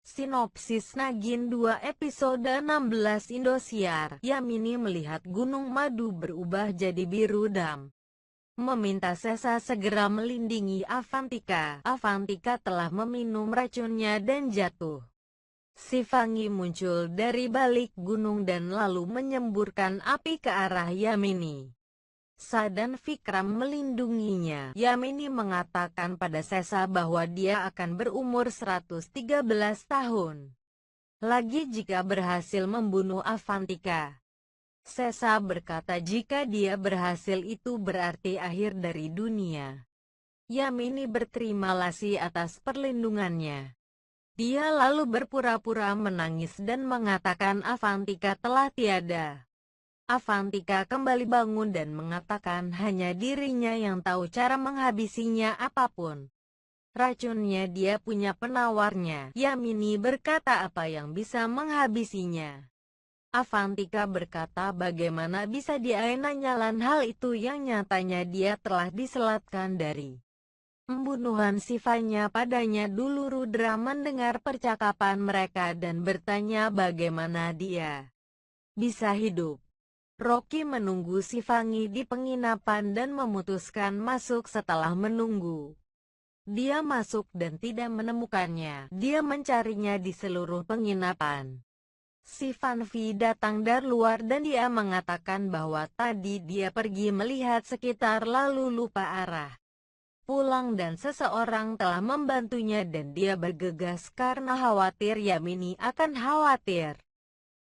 Sinopsis Nagin 2 episode 16 Indosiar. Yamini melihat Gunung Madu berubah jadi biru dam. Meminta Sesa segera melindungi Avantika. Avantika telah meminum racunnya dan jatuh. Si Fangi muncul dari balik gunung dan lalu menyemburkan api ke arah Yamini. Sa dan Vikram melindunginya. Yamini mengatakan pada Sesa bahwa dia akan berumur 113 tahun lagi jika berhasil membunuh Avantika. Sesa berkata jika dia berhasil itu berarti akhir dari dunia. Yamini berterima kasih atas perlindungannya. Dia lalu berpura-pura menangis dan mengatakan Avantika telah tiada. Avantika kembali bangun dan mengatakan hanya dirinya yang tahu cara menghabisinya apapun racunnya dia punya penawarnya. Yamini berkata apa yang bisa menghabisinya. Avantika berkata bagaimana bisa dia nanyalan hal itu yang nyatanya dia telah diselatkan dari pembunuhan sifanya padanya dulu. Rudra mendengar percakapan mereka dan bertanya bagaimana dia bisa hidup. Rocky menunggu si Fangi di penginapan dan memutuskan masuk. Setelah menunggu, dia masuk dan tidak menemukannya. Dia mencarinya di seluruh penginapan. Si Fanvi datang dari luar dan dia mengatakan bahwa tadi dia pergi melihat sekitar lalu lupa arah pulang dan seseorang telah membantunya dan dia bergegas karena khawatir Yamini akan khawatir.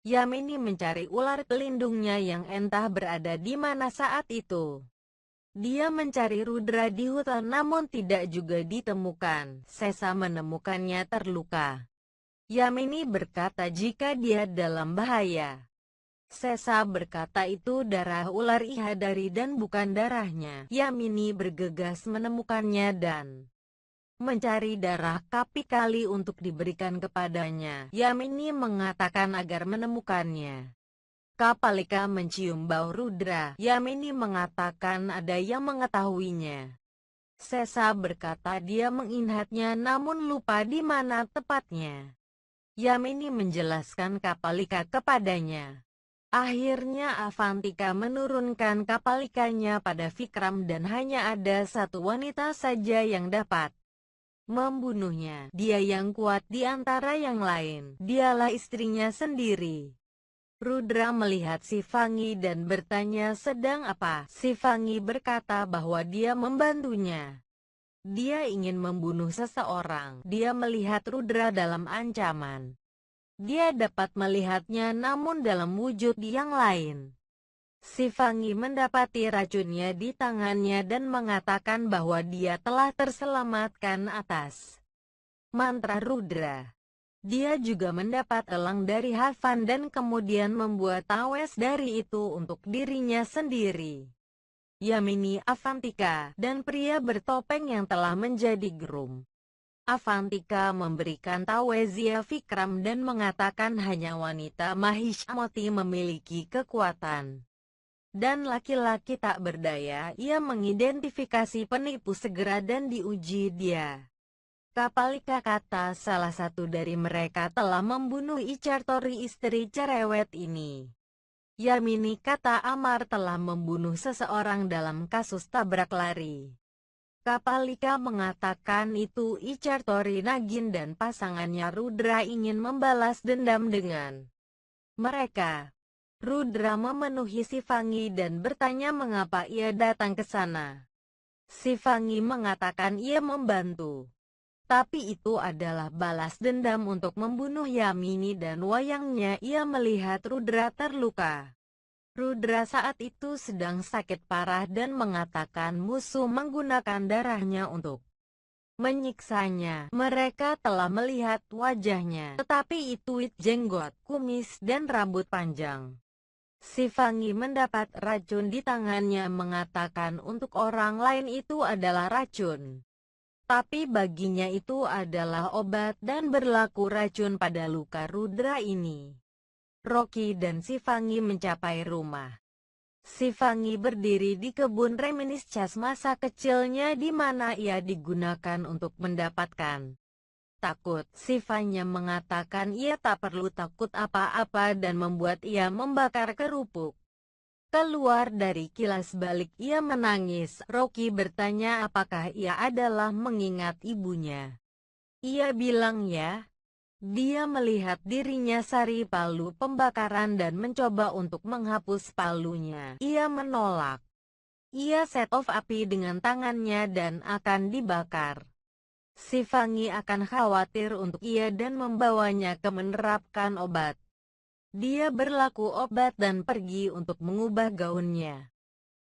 Yamini mencari ular pelindungnya yang entah berada di mana saat itu. Dia mencari Rudra di hutan namun tidak juga ditemukan. Sesa menemukannya terluka. Yamini berkata jika dia dalam bahaya. Sesa berkata itu darah ular ihadari dan bukan darahnya. Yamini bergegas menemukannya dan mencari darah Kapikali untuk diberikan kepadanya. Yamini mengatakan agar menemukannya. Kapalika mencium bau Rudra. Yamini mengatakan ada yang mengetahuinya. Sesa berkata dia mengingatnya namun lupa di mana tepatnya. Yamini menjelaskan Kapalika kepadanya. Akhirnya Avantika menurunkan Kapalikanya pada Vikram dan hanya ada satu wanita saja yang dapat membunuhnya. Dia yang kuat di antara yang lain. Dialah istrinya sendiri. Rudra melihat si Fangi dan bertanya sedang apa. Si Fangi berkata bahwa dia membantunya. Dia ingin membunuh seseorang. Dia melihat Rudra dalam ancaman. Dia dapat melihatnya namun dalam wujud yang lain. Si Fangi mendapati racunnya di tangannya dan mengatakan bahwa dia telah terselamatkan atas mantra Rudra. Dia juga mendapat elang dari Havan dan kemudian membuat tawes dari itu untuk dirinya sendiri. Yamini, Avantika, dan pria bertopeng yang telah menjadi gerum. Avantika memberikan tawezia Vikram dan mengatakan hanya wanita Mahishamati memiliki kekuatan. Dan laki-laki tak berdaya. Ia mengidentifikasi penipu segera dan diuji dia. Kapalika kata salah satu dari mereka telah membunuh Ichartori istri cerewet ini. Yamini kata Amar telah membunuh seseorang dalam kasus tabrak lari. Kapalika mengatakan itu Ichartori Nagin dan pasangannya Rudra ingin membalas dendam dengan mereka. Rudra memenuhi si Fangi dan bertanya mengapa ia datang ke sana. Si Fangi mengatakan ia membantu. Tapi itu adalah balas dendam untuk membunuh Yamini dan wayangnya ia melihat Rudra terluka. Rudra saat itu sedang sakit parah dan mengatakan musuh menggunakan darahnya untuk menyiksanya. Mereka telah melihat wajahnya, tetapi itu jenggot, kumis dan rambut panjang. Si Fangi mendapat racun di tangannya mengatakan untuk orang lain itu adalah racun. Tapi baginya itu adalah obat dan berlaku racun pada luka Rudra ini. Rocky dan si Fangi mencapai rumah. Si Fangi berdiri di kebun reminiscence masa kecilnya di mana ia digunakan untuk mendapatkan takut. Sifanya mengatakan ia tak perlu takut apa-apa dan membuat ia membakar kerupuk. Keluar dari kilas balik ia menangis. Rocky bertanya apakah ia adalah mengingat ibunya. Ia bilang ya. Dia melihat dirinya sari palu pembakaran dan mencoba untuk menghapus palunya. Ia menolak. Ia set off api dengan tangannya dan akan dibakar. Si Fangi akan khawatir untuk ia dan membawanya ke menerapkan obat. Dia berlaku obat dan pergi untuk mengubah gaunnya.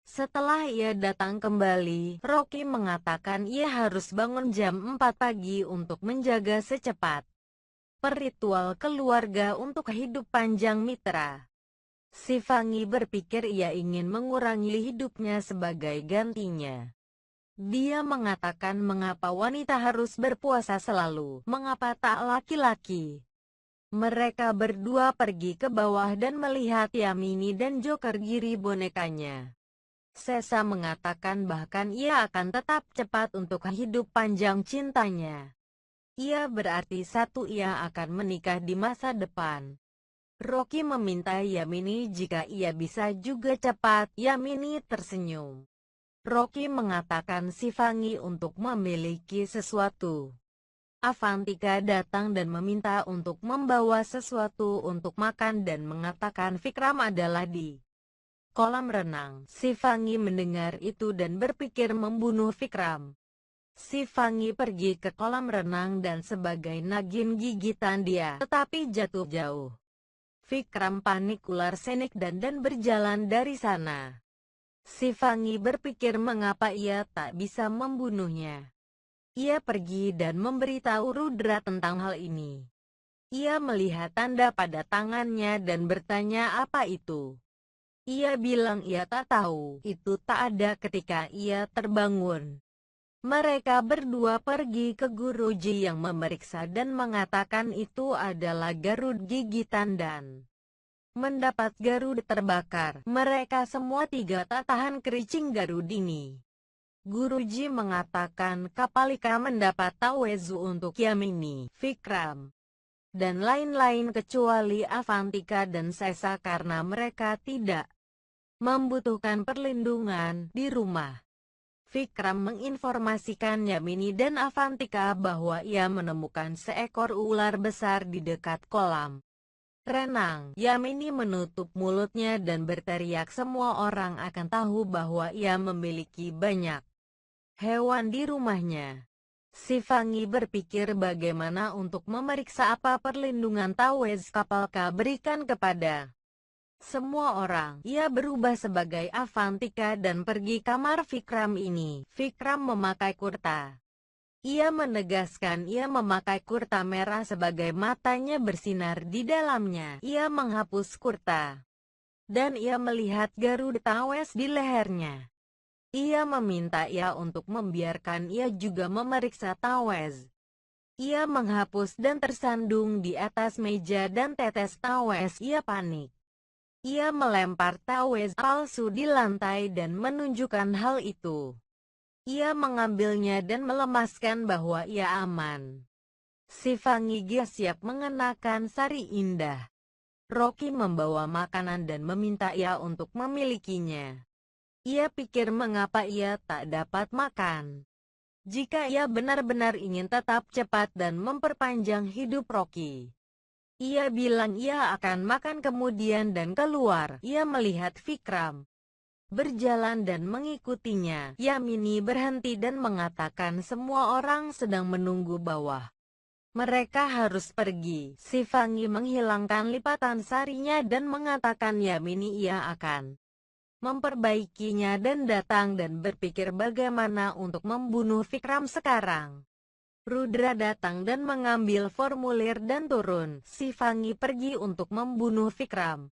Setelah ia datang kembali, Rocky mengatakan ia harus bangun jam 4 pagi untuk menjaga secepat peritual keluarga untuk hidup panjang Mitra. Si Fangi berpikir ia ingin mengurangi hidupnya sebagai gantinya. Dia mengatakan mengapa wanita harus berpuasa selalu, mengapa tak laki-laki. Mereka berdua pergi ke bawah dan melihat Yamini dan Joker Giri bonekanya. Sesa mengatakan bahkan ia akan tetap cepat untuk hidup panjang cintanya. Ia berarti ia akan menikah di masa depan. Rocky meminta Yamini jika ia bisa juga cepat. Yamini tersenyum. Rocky mengatakan si Fangi untuk memiliki sesuatu. Avantika datang dan meminta untuk membawa sesuatu untuk makan dan mengatakan Vikram adalah di kolam renang. Si Fangi mendengar itu dan berpikir membunuh Vikram. Si Fangi pergi ke kolam renang dan sebagai nagin gigitan dia, tetapi jatuh jauh. Vikram panik ular senik dan berjalan dari sana. Si Fangi berpikir mengapa ia tak bisa membunuhnya. Ia pergi dan memberitahu Rudra tentang hal ini. Ia melihat tanda pada tangannya dan bertanya apa itu. Ia bilang ia tak tahu, itu tak ada ketika ia terbangun. Mereka berdua pergi ke Guruji yang memeriksa dan mengatakan itu adalah Garud gigitan dan mendapat Garud terbakar. Mereka semua tiga tak tahan kericing Garud ini. Guruji mengatakan Kapalika mendapat Tawezu untuk Yamini, Vikram, dan lain-lain kecuali Avantika dan Sesa karena mereka tidak membutuhkan perlindungan di rumah. Vikram menginformasikan Yamini dan Avantika bahwa ia menemukan seekor ular besar di dekat kolam renang. Yamini menutup mulutnya dan berteriak semua orang akan tahu bahwa ia memiliki banyak hewan di rumahnya. Si Fangi berpikir bagaimana untuk memeriksa apa perlindungan Tawez Kapalka berikan kepada semua orang. Ia berubah sebagai Avantika dan pergi kamar Vikram ini. Vikram memakai kurta. Ia menegaskan ia memakai kurta merah sebagai matanya bersinar di dalamnya. Ia menghapus kurta. Dan ia melihat Garud Tawes di lehernya. Ia meminta ia untuk membiarkan ia juga memeriksa Tawes. Ia menghapus dan tersandung di atas meja dan tetes Tawes. Ia panik. Ia melempar Tawez palsu di lantai dan menunjukkan hal itu. Ia mengambilnya dan melemaskan bahwa ia aman. Si Fangi siap mengenakan sari indah. Rocky membawa makanan dan meminta ia untuk memilikinya. Ia pikir mengapa ia tak dapat makan. Jika ia benar-benar ingin tetap cepat dan memperpanjang hidup Rocky. Ia bilang ia akan makan kemudian dan keluar. Ia melihat Vikram berjalan dan mengikutinya. Yamini berhenti dan mengatakan semua orang sedang menunggu bawah. Mereka harus pergi. Si Fangi menghilangkan lipatan sarinya dan mengatakan Yamini ia akan memperbaikinya dan datang dan berpikir bagaimana untuk membunuh Vikram sekarang. Rudra datang dan mengambil formulir dan turun. Si Fangi pergi untuk membunuh Vikram.